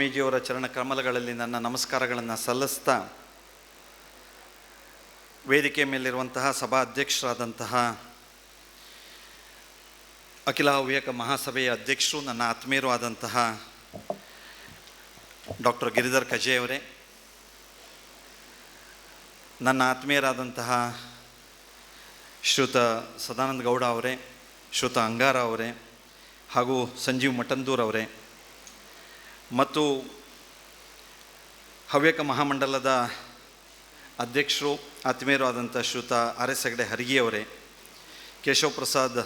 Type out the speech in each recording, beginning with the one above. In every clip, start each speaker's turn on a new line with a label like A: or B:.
A: ಸ್ವಾಮೀಜಿಯವರ ಚರಣ ಕಮಲಗಳಲ್ಲಿ ನನ್ನ ನಮಸ್ಕಾರಗಳನ್ನು ಸಲ್ಲಿಸ್ತಾ, ವೇದಿಕೆ ಮೇಲಿರುವಂತಹ ಸಭಾ ಅಧ್ಯಕ್ಷರಾದಂತಹ ಅಖಿಲ ಹವ್ಯಕ ಮಹಾಸಭೆಯ ಅಧ್ಯಕ್ಷರು, ನನ್ನ ಆತ್ಮೀಯರು ಆದಂತಹ ಡಾಕ್ಟರ್ ಗಿರಿಧರ್ ಕಜೆ ಅವರೇ, ನನ್ನ ಆತ್ಮೀಯರಾದಂತಹ ಶ್ರೀಯುತ ಸದಾನಂದ ಗೌಡ ಅವರೇ, ಶ್ರೀಯುತ ಅಂಗಾರ ಅವರೇ ಹಾಗೂ ಸಂಜೀವ್ ಮಠಂದೂರ್ ಅವರೇ, ಮತ್ತು ಹವ್ಯಕ ಮಹಾಮಂಡಲದ ಅಧ್ಯಕ್ಷರು ಆತ್ಮೀಯರು ಆದಂಥ ಶ್ರೀಯುತ ಆರ್ ಎಸ್ ಹೆಗಡೆ ಹರಿಗಿಯವರೇ, ಕೇಶವ ಪ್ರಸಾದ್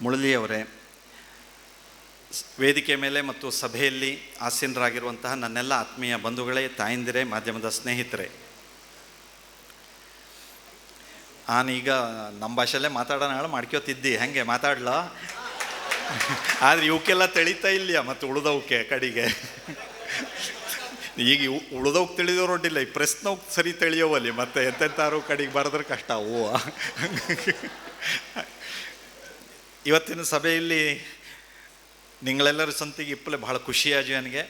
A: ಮುಳಲಿಯವರೇ, ವೇದಿಕೆ ಮೇಲೆ ಮತ್ತು ಸಭೆಯಲ್ಲಿ ಆಸೀನರಾಗಿರುವಂತಹ ನನ್ನೆಲ್ಲ ಆತ್ಮೀಯ ಬಂಧುಗಳೇ, ತಾಯಂದಿರೇ, ಮಾಧ್ಯಮದ ಸ್ನೇಹಿತರೆ, ನಾನೀಗ ನಮ್ಮ ಭಾಷೆಯಲ್ಲೇ ಮಾತಾಡೋಣ ಮಾಡ್ಕೋತಿದ್ದಿ, ಹೆಂಗೆ ಮಾತಾಡ್ಲಾ? ಆದರೆ ಇವಕ್ಕೆಲ್ಲ ತಿಳಿತಾ ಇಲ್ಲ, ಮತ್ತು ಉಳಿದವಕ್ಕೆ ಕಡೆಗೆ ಈಗ ಉಳಿದವ್ಕೆ ತಿಳಿದವ್ರು ಒಡ್ಡಿಲ್ಲ, ಈ ಪ್ರಶ್ನವ್ಕೆ ಸರಿ ತಿಳಿಯೋವಲ್ಲಿ, ಮತ್ತು ಎಂತೆಂಥಾರು ಕಡೆಗೆ ಬರೆದ್ರೆ ಕಷ್ಟ ಅವು. ಇವತ್ತಿನ ಸಭೆಯಲ್ಲಿ ನಿಗಳೆಲ್ಲರ ಸಂತಿಗೆ ಇಪ್ಪಲೆ ಭಾಳ ಖುಷಿಯಾಜು ನನಗೆ.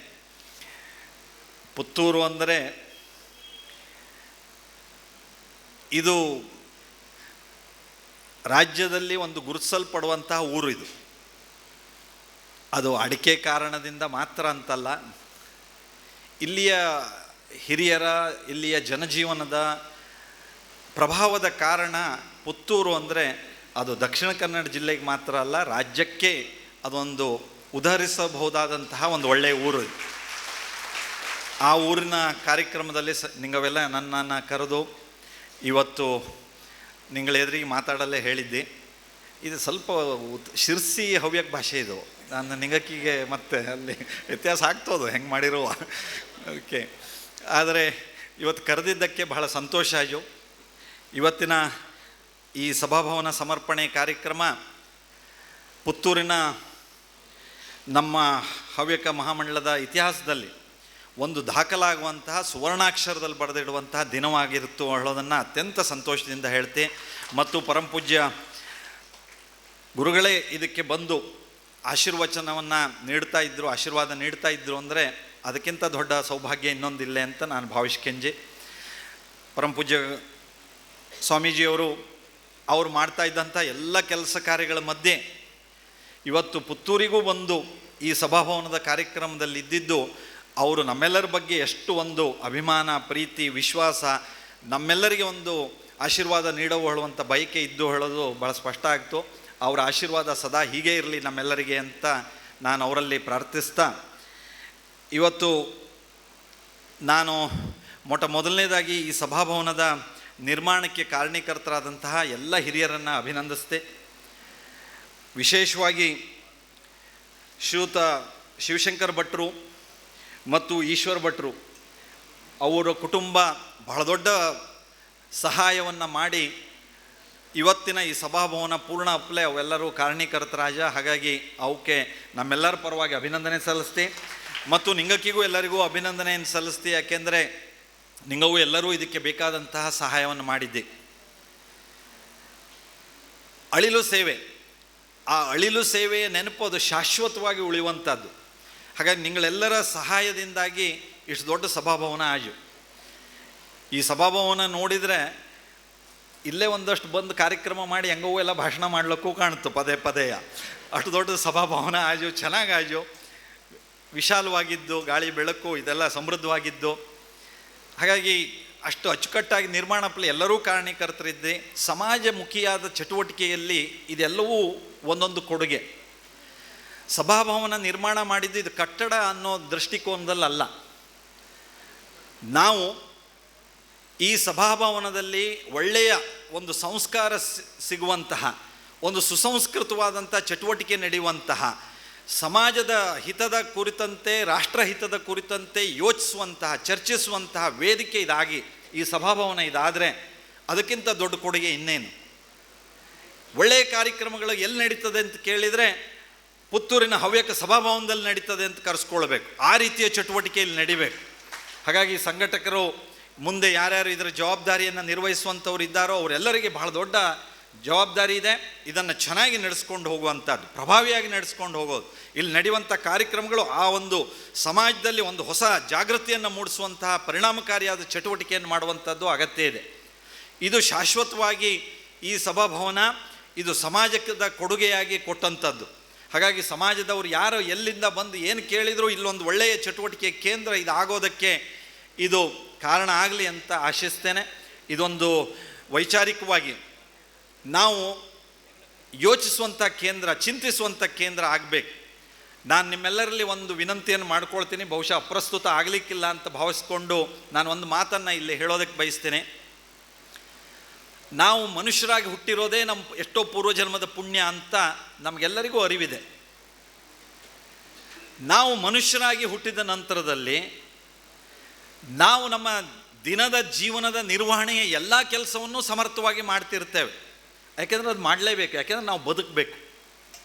A: ಪುತ್ತೂರು ಅಂದರೆ ಇದು ರಾಜ್ಯದಲ್ಲಿ ಒಂದು ಗುರುತಿಸಲ್ಪಡುವಂತಹ ಊರು. ಇದು ಅದು ಅಡಿಕೆ ಕಾರಣದಿಂದ ಮಾತ್ರ ಅಂತಲ್ಲ, ಇಲ್ಲಿಯ ಹಿರಿಯರ, ಇಲ್ಲಿಯ ಜನಜೀವನದ ಪ್ರಭಾವದ ಕಾರಣ ಪುತ್ತೂರು ಅಂದರೆ ಅದು ದಕ್ಷಿಣ ಕನ್ನಡ ಜಿಲ್ಲೆಗೆ ಮಾತ್ರ ಅಲ್ಲ, ರಾಜ್ಯಕ್ಕೆ ಅದೊಂದು ಉದಾಹರಿಸಬಹುದಾದಂತಹ ಒಂದು ಒಳ್ಳೆಯ ಊರು. ಆ ಊರಿನ ಕಾರ್ಯಕ್ರಮದಲ್ಲಿ ನಿಂಗವೆಲ್ಲ ನನ್ನನ್ನು ಕರೆದು ಇವತ್ತು ನಿಂಗಳ ಎದುರಿಗೆ ಮಾತಾಡಲ್ಲೇ ಹೇಳಿದ್ದೆ. ಇದು ಸ್ವಲ್ಪ ಶಿರ್ಸಿ ಹವ್ಯಕ ಭಾಷೆ ಇದು, ನಾನು ನಿಂಗಕ್ಕಿಗೆ ಮತ್ತೆ ಅಲ್ಲಿ ವ್ಯತ್ಯಾಸ ಆಗ್ತೋದು ಹೆಂಗೆ ಮಾಡಿರುವ. ಓಕೆ, ಆದರೆ ಇವತ್ತು ಕರೆದಿದ್ದಕ್ಕೆ ಬಹಳ ಸಂತೋಷ ಆಯ್ತು. ಇವತ್ತಿನ ಈ ಸಭಾಭವನ ಸಮರ್ಪಣೆ ಕಾರ್ಯಕ್ರಮ ಪುತ್ತೂರಿನ ನಮ್ಮ ಹವ್ಯಕ ಮಹಾಮಂಡಲದ ಇತಿಹಾಸದಲ್ಲಿ ಒಂದು ದಾಖಲಾಗುವಂತಹ ಸುವರ್ಣಾಕ್ಷರದಲ್ಲಿ ಬರೆದಿಡುವಂತಹ ದಿನವಾಗಿರುತ್ತು ಹೇಳೋದನ್ನು ಅತ್ಯಂತ ಸಂತೋಷದಿಂದ ಹೇಳ್ತೆ. ಮತ್ತು ಪರಮಪೂಜ್ಯ ಗುರುಗಳೇ ಇದಕ್ಕೆ ಬಂದು ಆಶೀರ್ವಚನವನ್ನು ಆಶೀರ್ವಾದ ನೀಡ್ತಾ ಇದ್ದರು ಅಂದರೆ ಅದಕ್ಕಿಂತ ದೊಡ್ಡ ಸೌಭಾಗ್ಯ ಇನ್ನೊಂದಿಲ್ಲ ಅಂತ ನಾನು ಭಾವಿಸ್ಕೆಂಜೆ. ಪರಮಪೂಜ್ಯ ಸ್ವಾಮೀಜಿಯವರು ಅವರು ಮಾಡ್ತಾ ಇದ್ದಂಥ ಎಲ್ಲ ಕೆಲಸ ಕಾರ್ಯಗಳ ಮಧ್ಯೆ ಇವತ್ತು ಪುತ್ತೂರಿಗೂ ಬಂದು ಈ ಸಭಾಭವನದ ಕಾರ್ಯಕ್ರಮದಲ್ಲಿ ಇದ್ದಿದ್ದು ಅವರು ನಮ್ಮೆಲ್ಲರ ಬಗ್ಗೆ ಎಷ್ಟು ಒಂದು ಅಭಿಮಾನ, ಪ್ರೀತಿ, ವಿಶ್ವಾಸ, ನಮ್ಮೆಲ್ಲರಿಗೆ ಒಂದು ಆಶೀರ್ವಾದ ನೀಡೋ ಹೇಳುವಂಥ ಬಯಕೆ ಇದ್ದು ಹೇಳೋದು ಭಾಳ ಸ್ಪಷ್ಟ ಆಗ್ತು. ಅವರ ಆಶೀರ್ವಾದ ಸದಾ ಹೀಗೆ ಇರಲಿ ನಮ್ಮೆಲ್ಲರಿಗೆ ಅಂತ ನಾನು ಅವರಲ್ಲಿ ಪ್ರಾರ್ಥಿಸ್ತಾ, ಇವತ್ತು ನಾನು ಮೊದಲನೇದಾಗಿ ಈ ಸಭಾಭವನದ ನಿರ್ಮಾಣಕ್ಕೆ ಕಾರಣೀಕರ್ತರಾದಂತಹ ಎಲ್ಲ ಹಿರಿಯರನ್ನು ಅಭಿನಂದಿಸ್ತೆ. ವಿಶೇಷವಾಗಿ ಶ್ರೀಯುತ ಶಿವಶಂಕರ್ ಭಟ್ರು ಮತ್ತು ಈಶ್ವರ್ ಭಟ್ರು ಅವರ ಕುಟುಂಬ ಬಹಳ ದೊಡ್ಡ ಸಹಾಯವನ್ನು ಮಾಡಿ ಇವತ್ತಿನ ಈ ಸಭಾಭವನ ಪೂರ್ಣ ಅಪ್ಲೆ ಅವೆಲ್ಲರೂ ಕಾರಣೀಕರ್ತರಾಜ. ಹಾಗಾಗಿ ಅವಕ್ಕೆ ನಮ್ಮೆಲ್ಲರ ಪರವಾಗಿ ಅಭಿನಂದನೆ ಸಲ್ಲಿಸ್ತೆ. ಮತ್ತು ನಿಂಗಕ್ಕಿಗೂ ಎಲ್ಲರಿಗೂ ಅಭಿನಂದನೆಯನ್ನು ಸಲ್ಲಿಸ್ತೆ, ಯಾಕೆಂದರೆ ನಿಂಗವು ಎಲ್ಲರೂ ಇದಕ್ಕೆ ಬೇಕಾದಂತಹ ಸಹಾಯವನ್ನು ಮಾಡಿದ್ದೆ. ಅಳಿಲು ಸೇವೆ, ಆ ಅಳಿಲು ಸೇವೆಯ ನೆನಪು ಅದು ಶಾಶ್ವತವಾಗಿ ಉಳಿಯುವಂಥದ್ದು. ಹಾಗಾಗಿ ನಿಗಳೆಲ್ಲರ ಸಹಾಯದಿಂದಾಗಿ ಇಷ್ಟು ದೊಡ್ಡ ಸಭಾಭವನ ಆಜು. ಈ ಸಭಾಭವನ ನೋಡಿದರೆ ಇಲ್ಲೇ ಒಂದಷ್ಟು ಬಂದು ಕಾರ್ಯಕ್ರಮ ಮಾಡಿ ಹೆಂಗವೂ ಎಲ್ಲ ಭಾಷಣ ಮಾಡ್ಲಿಕ್ಕೂ ಕಾಣುತ್ತೆ ಪದೇ ಪದೇಯ. ಅಷ್ಟು ದೊಡ್ಡ ಸಭಾಭವನ ಆಜು, ಚೆನ್ನಾಗಾಜು, ವಿಶಾಲವಾಗಿದ್ದು, ಗಾಳಿ ಬೆಳಕು ಇದೆಲ್ಲ ಸಮೃದ್ಧವಾಗಿದ್ದು. ಹಾಗಾಗಿ ಅಷ್ಟು ಅಚ್ಚುಕಟ್ಟಾಗಿ ನಿರ್ಮಾಣಪ್ಲೆ ಎಲ್ಲರೂ ಕಾರಣೀಕರ್ತರಿದ್ದೆ. ಸಮಾಜಮುಖಿಯಾದ ಚಟುವಟಿಕೆಯಲ್ಲಿ ಇದೆಲ್ಲವೂ ಒಂದೊಂದು ಕೊಡುಗೆ. ಸಭಾಭವನ ನಿರ್ಮಾಣ ಮಾಡಿದ್ದು ಇದು ಕಟ್ಟಡ ಅನ್ನೋ ದೃಷ್ಟಿಕೋನದಲ್ಲ. ನಾವು ಈ ಸಭಾಭವನದಲ್ಲಿ ಒಳ್ಳೆಯ ಒಂದು ಸಂಸ್ಕಾರ ಸಿಗುವಂತಹ, ಒಂದು ಸುಸಂಸ್ಕೃತವಾದಂಥ ಚಟುವಟಿಕೆ ನಡೆಯುವಂತಹ, ಸಮಾಜದ ಹಿತದ ಕುರಿತಂತೆ, ರಾಷ್ಟ್ರಹಿತದ ಕುರಿತಂತೆ ಯೋಚಿಸುವಂತಹ, ಚರ್ಚಿಸುವಂತಹ ವೇದಿಕೆ ಇದಾಗಿ ಈ ಸಭಾಭವನ ಇದಾದರೆ ಅದಕ್ಕಿಂತ ದೊಡ್ಡ ಕೊಡುಗೆ ಇನ್ನೇನು. ಒಳ್ಳೆಯ ಕಾರ್ಯಕ್ರಮಗಳು ಎಲ್ಲಿ ನಡೀತದೆ ಅಂತ ಕೇಳಿದರೆ ಪುತ್ತೂರಿನ ಹವ್ಯಕ ಸಭಾಭವನದಲ್ಲಿ ನಡೀತದೆ ಅಂತ ಕರೆಸ್ಕೊಳ್ಬೇಕು. ಆ ರೀತಿಯ ಚಟುವಟಿಕೆ ಇಲ್ಲಿ ನಡಿಬೇಕು. ಹಾಗಾಗಿ ಸಂಘಟಕರು ಮುಂದೆ ಯಾರ್ಯಾರು ಇದರ ಜವಾಬ್ದಾರಿಯನ್ನು ನಿರ್ವಹಿಸುವಂಥವ್ರು ಇದ್ದಾರೋ ಅವರೆಲ್ಲರಿಗೆ ಬಹಳ ದೊಡ್ಡ ಜವಾಬ್ದಾರಿ ಇದೆ. ಇದನ್ನು ಚೆನ್ನಾಗಿ ನಡೆಸ್ಕೊಂಡು ಹೋಗುವಂಥದ್ದು, ಪ್ರಭಾವಿಯಾಗಿ ನಡೆಸ್ಕೊಂಡು ಹೋಗೋದು. ಇಲ್ಲಿ ನಡೆಯುವಂಥ ಕಾರ್ಯಕ್ರಮಗಳು ಆ ಒಂದು ಸಮಾಜದಲ್ಲಿ ಒಂದು ಹೊಸ ಜಾಗೃತಿಯನ್ನು ಮೂಡಿಸುವಂತಹ ಪರಿಣಾಮಕಾರಿಯಾದ ಚಟುವಟಿಕೆಯನ್ನು ಮಾಡುವಂಥದ್ದು ಅಗತ್ಯ ಇದೆ. ಇದು ಶಾಶ್ವತವಾಗಿ ಈ ಸಭಾಭವನ ಇದು ಸಮಾಜದ ಕೊಡುಗೆಯಾಗಿ ಕೊಟ್ಟಂಥದ್ದು. ಹಾಗಾಗಿ ಸಮಾಜದವರು ಯಾರು ಎಲ್ಲಿಂದ ಬಂದು ಏನು ಕೇಳಿದರೂ ಇಲ್ಲೊಂದು ಒಳ್ಳೆಯ ಚಟುವಟಿಕೆ ಕೇಂದ್ರ ಇದಾಗೋದಕ್ಕೆ ಇದು ಕಾರಣ ಆಗಲಿ ಅಂತ ಆಶಿಸ್ತೇನೆ. ಇದೊಂದು ವೈಚಾರಿಕವಾಗಿ ನಾವು ಯೋಚಿಸುವಂಥ ಕೇಂದ್ರ, ಚಿಂತಿಸುವಂಥ ಕೇಂದ್ರ ಆಗಬೇಕು. ನಾನು ನಿಮ್ಮೆಲ್ಲರಲ್ಲಿ ಒಂದು ವಿನಂತಿಯನ್ನು ಮಾಡ್ಕೊಳ್ತೀನಿ, ಬಹುಶಃ ಅಪ್ರಸ್ತುತ ಆಗಲಿಕ್ಕಿಲ್ಲ ಅಂತ ಭಾವಿಸ್ಕೊಂಡು ನಾನು ಒಂದು ಮಾತನ್ನು ಇಲ್ಲಿ ಹೇಳೋದಕ್ಕೆ ಬಯಸ್ತೇನೆ. ನಾವು ಮನುಷ್ಯರಾಗಿ ಹುಟ್ಟಿರೋದೇ ನಮ್ಮ ಎಷ್ಟೋ ಪೂರ್ವಜನ್ಮದ ಪುಣ್ಯ ಅಂತ ನಮಗೆಲ್ಲರಿಗೂ ಅರಿವಿದೆ. ನಾವು ಮನುಷ್ಯರಾಗಿ ಹುಟ್ಟಿದ ನಂತರದಲ್ಲಿ ನಾವು ನಮ್ಮ ದಿನದ ಜೀವನದ ನಿರ್ವಹಣೆಯ ಎಲ್ಲ ಕೆಲಸವನ್ನು ಸಮರ್ಥವಾಗಿ ಮಾಡ್ತಿರ್ತೇವೆ. ಯಾಕೆಂದರೆ ಅದು ಮಾಡಲೇಬೇಕು, ಯಾಕೆಂದರೆ ನಾವು ಬದುಕಬೇಕು.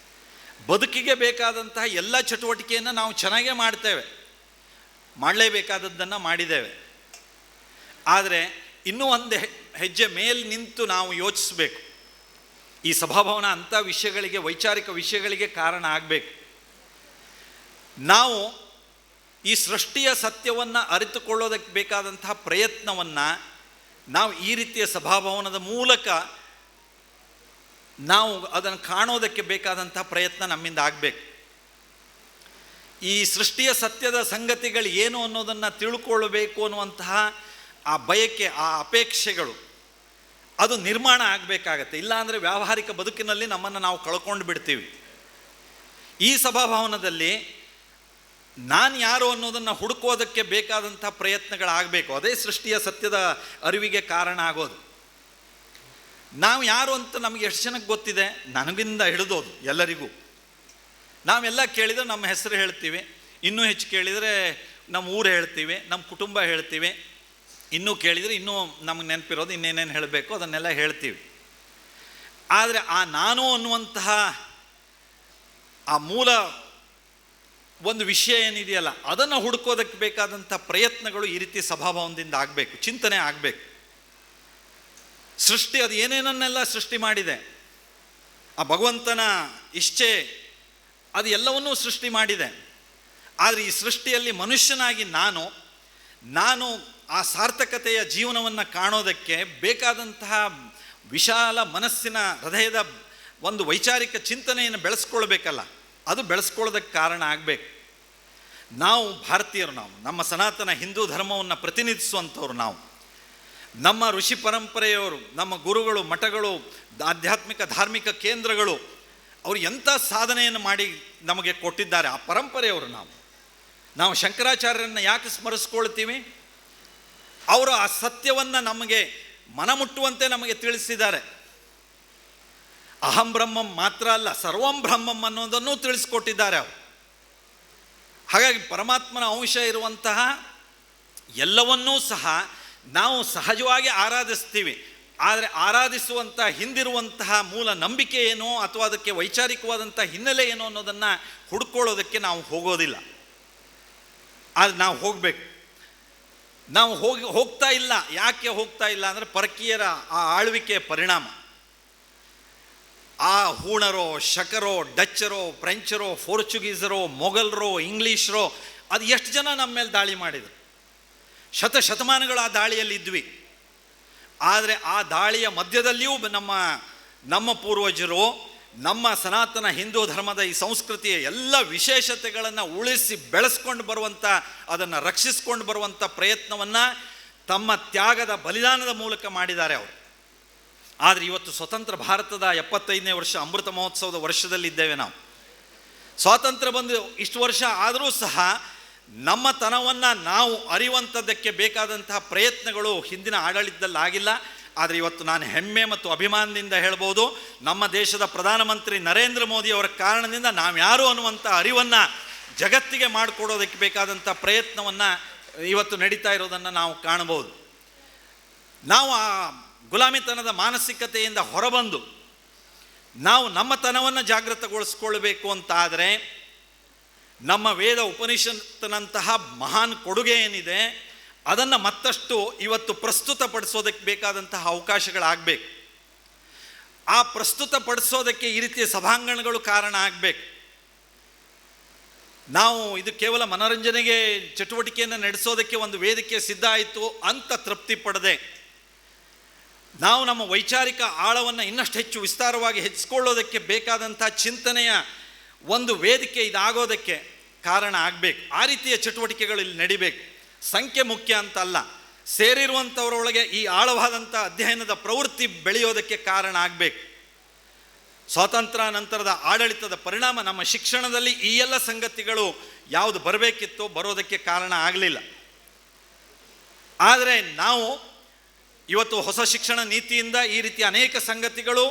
A: ಬದುಕಿಗೆ ಬೇಕಾದಂತಹ ಎಲ್ಲ ಚಟುವಟಿಕೆಯನ್ನು ನಾವು ಚೆನ್ನಾಗೇ ಮಾಡ್ತೇವೆ, ಮಾಡಲೇಬೇಕಾದದ್ದನ್ನು ಮಾಡಿದ್ದೇವೆ. ಆದರೆ ಇನ್ನೂ ಒಂದು ಹೆಜ್ಜೆ ಮೇಲೆ ನಿಂತು ನಾವು ಯೋಚಿಸಬೇಕು. ಈ ಸಭಾಭವನ ಅಂಥ ವಿಷಯಗಳಿಗೆ, ವೈಚಾರಿಕ ವಿಷಯಗಳಿಗೆ ಕಾರಣ ಆಗಬೇಕು. ನಾವು ಈ ಸೃಷ್ಟಿಯ ಸತ್ಯವನ್ನು ಅರಿತುಕೊಳ್ಳೋದಕ್ಕೆ ಬೇಕಾದಂತಹ ಪ್ರಯತ್ನವನ್ನು ನಾವು ಈ ರೀತಿಯ ಸಭಾಭವನದ ಮೂಲಕ ನಾವು ಅದನ್ನು ಕಾಣೋದಕ್ಕೆ ಬೇಕಾದಂತಹ ಪ್ರಯತ್ನ ನಮ್ಮಿಂದ ಆಗಬೇಕು. ಈ ಸೃಷ್ಟಿಯ ಸತ್ಯದ ಸಂಗತಿಗಳು ಏನು ಅನ್ನೋದನ್ನು ತಿಳ್ಕೊಳ್ಬೇಕು ಅನ್ನುವಂತಹ ಆ ಬಯಕೆ, ಆ ಅಪೇಕ್ಷೆಗಳು ಅದು ನಿರ್ಮಾಣ ಆಗಬೇಕಾಗತ್ತೆ. ಇಲ್ಲಾಂದರೆ ವ್ಯಾವಹಾರಿಕ ಬದುಕಿನಲ್ಲಿ ನಮ್ಮನ್ನು ನಾವು ಕಳ್ಕೊಂಡು ಬಿಡ್ತೀವಿ. ಈ ಸಭಾಭವನದಲ್ಲಿ ನಾನು ಯಾರು ಅನ್ನೋದನ್ನು ಹುಡುಕೋದಕ್ಕೆ ಬೇಕಾದಂಥ ಪ್ರಯತ್ನಗಳಾಗಬೇಕು. ಅದೇ ಸೃಷ್ಟಿಯ ಸತ್ಯದ ಅರಿವಿಗೆ ಕಾರಣ ಆಗೋದು. ನಾವು ಯಾರು ಅಂತ ನಮಗೆ ಎಷ್ಟು ಜನಕ್ಕೆ ಗೊತ್ತಿದೆ? ನನಗಿಂದ ಹಿಡಿದೋದು ಎಲ್ಲರಿಗೂ. ನಾವೆಲ್ಲ ಕೇಳಿದರೆ ನಮ್ಮ ಹೆಸರು ಹೇಳ್ತೀವಿ, ಇನ್ನೂ ಹೆಚ್ಚು ಕೇಳಿದರೆ ನಮ್ಮ ಊರು ಹೇಳ್ತೀವಿ, ನಮ್ಮ ಕುಟುಂಬ ಹೇಳ್ತೀವಿ, ಇನ್ನೂ ಕೇಳಿದರೆ ಇನ್ನೂ ನಮಗೆ ನೆನಪಿರೋದು ಇನ್ನೇನೇನು ಹೇಳಬೇಕು ಅದನ್ನೆಲ್ಲ ಹೇಳ್ತೀವಿ. ಆದರೆ ಆ ನಾನು ಅನ್ನುವಂತಹ ಆ ಮೂಲ ಒಂದು ವಿಷಯ ಏನಿದೆಯಲ್ಲ ಅದನ್ನು ಹುಡುಕೋದಕ್ಕೆ ಬೇಕಾದಂಥ ಪ್ರಯತ್ನಗಳು ಈ ರೀತಿ ಸಭಾಭವನದಿಂದ ಆಗಬೇಕು, ಚಿಂತನೆ ಆಗಬೇಕು. ಸೃಷ್ಟಿ ಅದು ಏನೇನನ್ನೆಲ್ಲ ಸೃಷ್ಟಿ ಮಾಡಿದೆ, ಆ ಭಗವಂತನ ಇಚ್ಛೆ ಅದು ಎಲ್ಲವನ್ನೂ ಸೃಷ್ಟಿ ಮಾಡಿದೆ. ಆದರೆ ಈ ಸೃಷ್ಟಿಯಲ್ಲಿ ಮನುಷ್ಯನಾಗಿ ನಾನು ಆ ಸಾರ್ಥಕತೆಯ ಜೀವನವನ್ನು ಕಾಣೋದಕ್ಕೆ ಬೇಕಾದಂತಹ ವಿಶಾಲ ಮನಸ್ಸಿನ ಹೃದಯದ ಒಂದು ವೈಚಾರಿಕ ಚಿಂತನೆಯನ್ನು ಬೆಳೆಸ್ಕೊಳ್ಬೇಕಲ್ಲ, ಅದು ಬೆಳೆಸ್ಕೊಳ್ಳೋದಕ್ಕೆ ಕಾರಣ ಆಗಬೇಕು. ನಾವು ಭಾರತೀಯರು, ನಮ್ಮ ಸನಾತನ ಹಿಂದೂ ಧರ್ಮವನ್ನು ಪ್ರತಿನಿಧಿಸುವಂಥವ್ರು, ನಮ್ಮ ಋಷಿ ಪರಂಪರೆಯವರು, ನಮ್ಮ ಗುರುಗಳು, ಮಠಗಳು, ಆಧ್ಯಾತ್ಮಿಕ ಧಾರ್ಮಿಕ ಕೇಂದ್ರಗಳು ಅವರು ಎಂಥ ಸಾಧನೆಯನ್ನು ಮಾಡಿ ನಮಗೆ ಕೊಟ್ಟಿದ್ದಾರೆ. ಆ ಪರಂಪರೆಯವರು ನಾವು ಶಂಕರಾಚಾರ್ಯರನ್ನು ಯಾಕೆ ಸ್ಮರಿಸ್ಕೊಳ್ತೀವಿ? ಅವರು ಆ ಸತ್ಯವನ್ನು ನಮಗೆ ಮನಮುಟ್ಟುವಂತೆ ನಮಗೆ ತಿಳಿಸಿದ್ದಾರೆ. ಅಹಂ ಬ್ರಹ್ಮಂ ಮಾತ್ರ ಅಲ್ಲ, ಸರ್ವಂ ಬ್ರಹ್ಮಂ ಅನ್ನೋದನ್ನು ತಿಳಿಸ್ಕೊಟ್ಟಿದ್ದಾರೆ ಅವರು. ಹಾಗಾಗಿ ಪರಮಾತ್ಮನ ಅಂಶ ಇರುವಂತಹ ಎಲ್ಲವನ್ನೂ ಸಹ ನಾವು ಸಹಜವಾಗಿ ಆರಾಧಿಸ್ತೀವಿ. ಆದರೆ ಆರಾಧಿಸುವಂಥ ಹಿಂದಿರುವಂತಹ ಮೂಲ ನಂಬಿಕೆ ಏನೋ ಅಥವಾ ಅದಕ್ಕೆ ವೈಚಾರಿಕವಾದಂಥ ಹಿನ್ನೆಲೆ ಏನೋ ಅನ್ನೋದನ್ನು ಹುಡ್ಕೊಳ್ಳೋದಕ್ಕೆ ನಾವು ಹೋಗೋದಿಲ್ಲ. ಆದರೆ ನಾವು ಹೋಗಬೇಕು. ನಾವು ಹೋಗ್ತಾ ಇಲ್ಲ. ಯಾಕೆ ಹೋಗ್ತಾ ಇಲ್ಲ ಅಂದರೆ ಪರಕೀಯರ ಆ ಆಳ್ವಿಕೆಯ ಪರಿಣಾಮ. ಆ ಹೂಣರೋ, ಶಕರೋ, ಡಚ್ಚರೋ, ಫ್ರೆಂಚರೋ, ಪೋರ್ಚುಗೀಸರೋ, ಮೊಘಲರೋ, ಇಂಗ್ಲೀಷರೋ ಅದು ಎಷ್ಟು ಜನ ನಮ್ಮ ಮೇಲೆ ದಾಳಿ ಮಾಡಿದರು. ಶತಮಾನಗಳು ಆ ದಾಳಿಯಲ್ಲಿ ಇದ್ವಿ. ಆದರೆ ಆ ದಾಳಿಯ ಮಧ್ಯದಲ್ಲಿಯೂ ನಮ್ಮ ಪೂರ್ವಜರು ನಮ್ಮ ಸನಾತನ ಹಿಂದೂ ಧರ್ಮದ ಈ ಸಂಸ್ಕೃತಿಯ ಎಲ್ಲ ವಿಶೇಷತೆಗಳನ್ನು ಉಳಿಸಿ ಬೆಳೆಸ್ಕೊಂಡು ಬರುವಂಥ, ಅದನ್ನು ರಕ್ಷಿಸ್ಕೊಂಡು ಬರುವಂಥ ಪ್ರಯತ್ನವನ್ನು ತಮ್ಮ ತ್ಯಾಗದ ಬಲಿದಾನದ ಮೂಲಕ ಮಾಡಿದ್ದಾರೆ ಅವರು. ಆದರೆ ಇವತ್ತು ಸ್ವತಂತ್ರ ಭಾರತದ 75ನೇ ವರ್ಷ ಅಮೃತ ಮಹೋತ್ಸವದ ವರ್ಷದಲ್ಲಿದ್ದೇವೆ. ನಾವು ಸ್ವಾತಂತ್ರ್ಯ ಬಂದು ಇಷ್ಟು ವರ್ಷ ಆದರೂ ಸಹ ನಮ್ಮ ತನವನ್ನು ನಾವು ಅರಿಯುವಂಥದ್ದಕ್ಕೆ ಬೇಕಾದಂತಹ ಪ್ರಯತ್ನಗಳು ಹಿಂದಿನ ಆಡಳಿತದಲ್ಲಿ ಆಗಿಲ್ಲ. ಆದರೆ ಇವತ್ತು ನಾನು ಹೆಮ್ಮೆ ಮತ್ತು ಅಭಿಮಾನದಿಂದ ಹೇಳ್ಬೋದು, ನಮ್ಮ ದೇಶದ ಪ್ರಧಾನಮಂತ್ರಿ ನರೇಂದ್ರ ಮೋದಿ ಅವರ ಕಾರಣದಿಂದ ನಾವು ಯಾರು ಅನ್ನುವಂಥ ಅರಿವನ್ನು ಜಗತ್ತಿಗೆ ಮಾಡಿಕೊಡೋದಕ್ಕೆ ಬೇಕಾದಂಥ ಪ್ರಯತ್ನವನ್ನು ಇವತ್ತು ನಡೀತಾ ಇರೋದನ್ನು ನಾವು ಕಾಣಬಹುದು. ನಾವು ಆ ಗುಲಾಮಿತನದ ಮಾನಸಿಕತೆಯಿಂದ ಹೊರಬಂದು ನಾವು ನಮ್ಮ ತನವನ್ನು ಜಾಗೃತಗೊಳಿಸ್ಕೊಳ್ಬೇಕು ಅಂತಾದರೆ ನಮ್ಮ ವೇದ ಉಪನಿಷತ್ತಿನಂತಹ ಮಹಾನ್ ಕೊಡುಗೆ ಏನಿದೆ ಅದನ್ನು ಮತ್ತಷ್ಟು ಇವತ್ತು ಪ್ರಸ್ತುತಪಡಿಸೋದಕ್ಕೆ ಬೇಕಾದಂತಹ ಅವಕಾಶಗಳಾಗಬೇಕು. ಆ ಪ್ರಸ್ತುತಪಡಿಸೋದಕ್ಕೆ ಈ ರೀತಿಯ ಸಭಾಂಗಣಗಳು ಕಾರಣ ಆಗಬೇಕು. ನಾವು ಇದು ಕೇವಲ ಮನೋರಂಜನೆಗೆ ಚಟುವಟಿಕೆಯನ್ನು ನಡೆಸೋದಕ್ಕೆ ಒಂದು ವೇದಿಕೆ ಸಿದ್ಧ ಆಯಿತು ಅಂತ ತೃಪ್ತಿ ಪಡದೆ, ನಾವು ನಮ್ಮ ವೈಚಾರಿಕ ಆಳವನ್ನು ಇನ್ನಷ್ಟು ಹೆಚ್ಚು ವಿಸ್ತಾರವಾಗಿ ಹೆಚ್ಚಿಕೊಳ್ಳೋದಕ್ಕೆ ಬೇಕಾದಂಥ ಚಿಂತನೆಯ ಒಂದು ವೇದಿಕೆ ಇದಾಗೋದಕ್ಕೆ ಕಾರಣ ಆಗಬೇಕು. ಆ ರೀತಿಯ ಚಟುವಟಿಕೆಗಳು ಇಲ್ಲಿ ನಡಿಬೇಕು. ಸಂಖ್ಯೆ ಮುಖ್ಯ ಅಂತ ಅಲ್ಲ, ಸೇರಿರುವಂಥವರೊಳಗೆ ಈ ಆಳವಾದಂಥ ಅಧ್ಯಯನದ ಪ್ರವೃತ್ತಿ ಬೆಳೆಯೋದಕ್ಕೆ ಕಾರಣ ಆಗಬೇಕು. ಸ್ವಾತಂತ್ರ್ಯ ನಂತರದ ಆಡಳಿತದ ಪರಿಣಾಮ ನಮ್ಮ ಶಿಕ್ಷಣದಲ್ಲಿ ಈ ಎಲ್ಲ ಸಂಗತಿಗಳು ಯಾವುದು ಬರಬೇಕಿತ್ತೋ ಬರೋದಕ್ಕೆ ಕಾರಣ ಆಗಲಿಲ್ಲ. ಆದರೆ ನಾವು ಇವತ್ತು ಹೊಸ ಶಿಕ್ಷಣ ನೀತಿಯಿಂದ ಈ ರೀತಿಯ ಅನೇಕ ಸಂಗತಿಗಳು